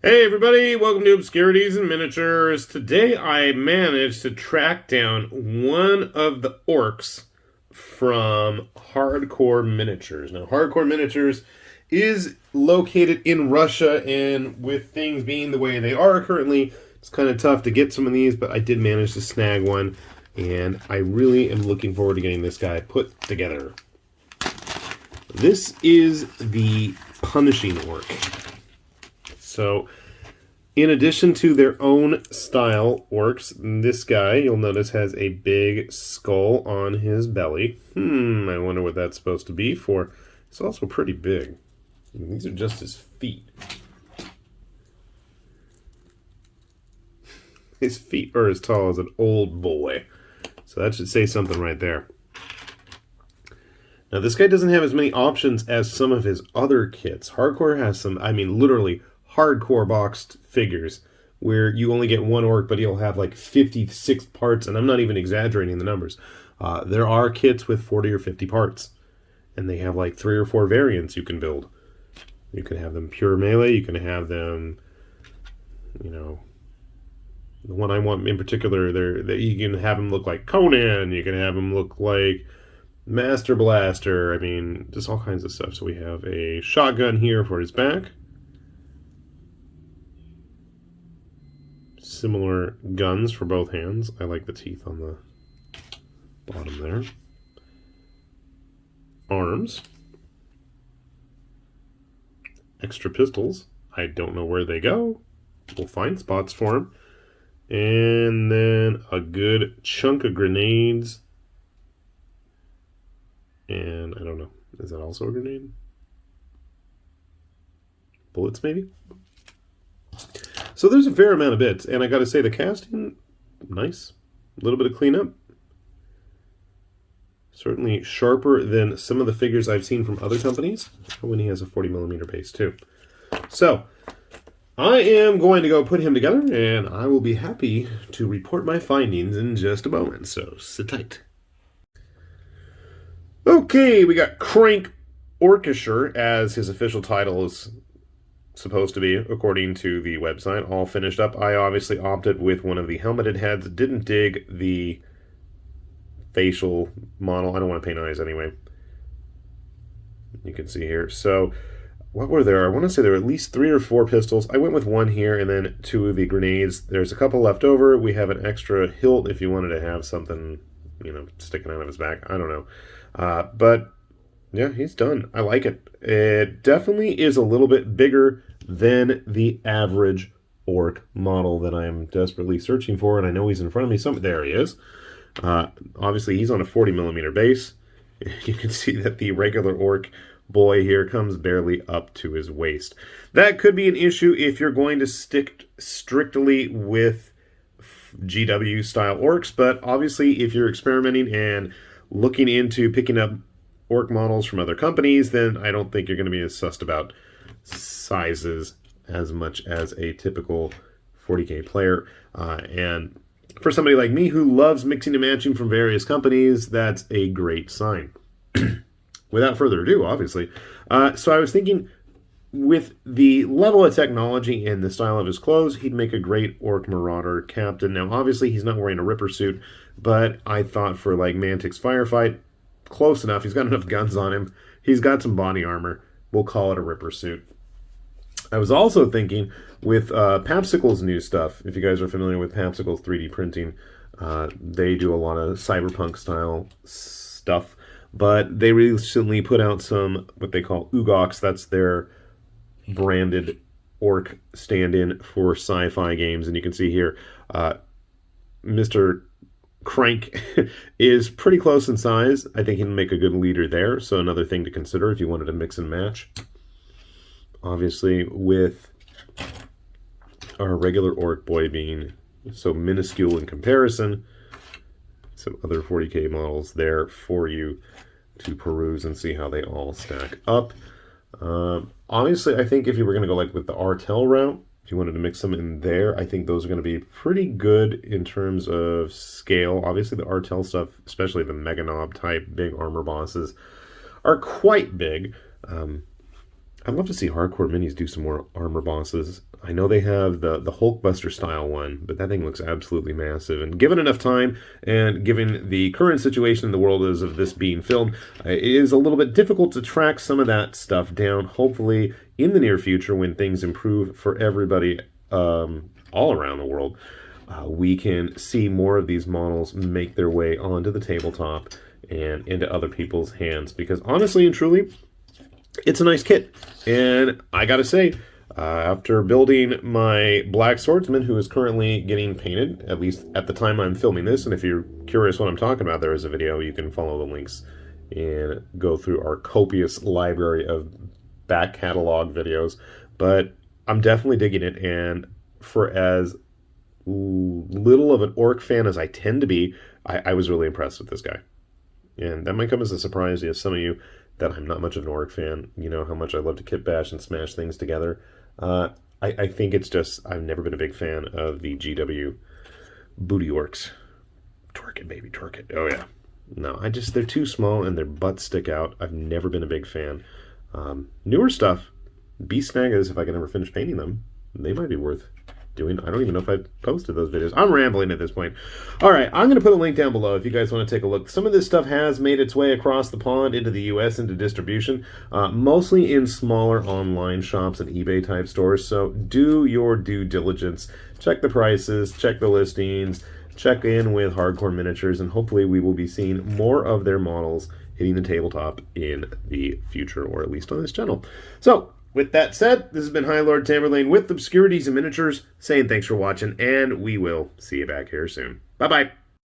Hey everybody, welcome to Obscurities and Miniatures. Today I managed to track down one of the orks from Hardcore Miniatures. Now, Hardcore Miniatures is located in Russia, and with things being the way they are currently, it's kind of tough to get some of these, but I did manage to snag one, and I really am looking forward to getting this guy put together. This is the Punishing Ork. So, in addition to their own style orks, this guy, you'll notice, has a big skull on his belly. I wonder what that's supposed to be for. It's also pretty big. These are just his feet. His feet are as tall as an old boy. So that should say something right there. Now, this guy doesn't have as many options as some of his other kits. Hardcore has some, literally hardcore boxed figures where you only get one ork, but he'll have like 56 parts, and I'm not even exaggerating the numbers. There are kits with 40 or 50 parts, and they have like 3 or 4 variants you can build. You can have them pure melee, you can have them, the one I want in particular, you can have them look like Conan, you can have them look like Master Blaster, just all kinds of stuff. So we have a shotgun here for his back. Similar guns for both hands. I like the teeth on the bottom there. Arms. Extra pistols. I don't know where they go. We'll find spots for them. And then a good chunk of grenades. And I don't know. Is that also a grenade? Bullets, maybe? So there's a fair amount of bits, and I gotta say the casting, nice. A little bit of cleanup. Certainly sharper than some of the figures I've seen from other companies. When he has a 40mm base too. So, I am going to go put him together, and I will be happy to report my findings in just a moment, so sit tight. Okay, we got Crank Orkisher, as his official title is supposed to be, according to the website, all finished up. I obviously opted with one of the helmeted heads. Didn't dig the facial model. I don't want to paint eyes anyway. You can see here. So, what were there? I want to say there were at least 3 or 4 pistols. I went with one here and then 2 of the grenades. There's a couple left over. We have an extra hilt if you wanted to have something, sticking out of his back. I don't know. But yeah, he's done. I like it. It definitely is a little bit bigger than the average ork model that I'm desperately searching for, and I know he's in front of me. There he is. Obviously, he's on a 40mm base. You can see that the regular ork boy here comes barely up to his waist. That could be an issue if you're going to stick strictly with GW-style orks, but obviously, if you're experimenting and looking into picking up ork models from other companies, then I don't think you're going to be as sussed about sizes as much as a typical 40K player. And for somebody like me who loves mixing and matching from various companies, that's a great sign. Without further ado, obviously. So I was thinking, with the level of technology and the style of his clothes, he'd make a great Ork Marauder captain. Now, obviously, he's not wearing a Ripper suit, but I thought for, like, Mantic's firefight, close enough. He's got enough guns on him. He's got some body armor. We'll call it a Ripper suit. I was also thinking, with Papsicle's new stuff, if you guys are familiar with Papsicle's 3D printing, they do a lot of cyberpunk-style stuff, but they recently put out some, what they call Ugoks. That's their branded ork stand-in for sci-fi games, and you can see here, Mr. Crank is pretty close in size. I think he'll make a good leader there, so another thing to consider if you wanted to mix and match. Obviously, with our regular ork boy being so minuscule in comparison, some other 40K models there for you to peruse and see how they all stack up. Obviously, I think if you were going to go like with the Artel route, if you wanted to mix them in there, I think those are going to be pretty good in terms of scale. Obviously, the Artel stuff, especially the Mega Knob type big armor bosses, are quite big. I'd love to see Hardcore Minis do some more armor bosses. I know they have the Hulkbuster style one, but that thing looks absolutely massive. And given enough time, and given the current situation in the world as of this being filmed, it is a little bit difficult to track some of that stuff down. Hopefully, in the near future, when things improve for everybody all around the world, we can see more of these models make their way onto the tabletop and into other people's hands. Because honestly and truly, it's a nice kit. And I gotta say, after building my Black Swordsman, who is currently getting painted, at least at the time I'm filming this, and if you're curious what I'm talking about, there is a video. You can follow the links and go through our copious library of back catalog videos. But I'm definitely digging it, and for as little of an orc fan as I tend to be, I was really impressed with this guy. And that might come as a surprise to some of you that I'm not much of an orc fan. You know how much I love to kit bash and smash things together. I think it's just, I've never been a big fan of the GW booty orcs. Twerk it, baby, twerk it. Oh, yeah. No, they're too small and their butts stick out. I've never been a big fan. Newer stuff, Beast Snagas, if I can ever finish painting them, they might be worth doing. I don't even know if I've posted those videos. I'm rambling at this point. All right, I'm going to put a link down below if you guys want to take a look. Some of this stuff has made its way across the pond into the U.S. into distribution, mostly in smaller online shops and eBay type stores. So do your due diligence. Check the prices, check the listings, check in with Hardcore Miniatures, and hopefully we will be seeing more of their models hitting the tabletop in the future, or at least on this channel. So, with that said, this has been High Lord Tamerlane with Obscurities and Miniatures, saying thanks for watching, and we will see you back here soon. Bye-bye.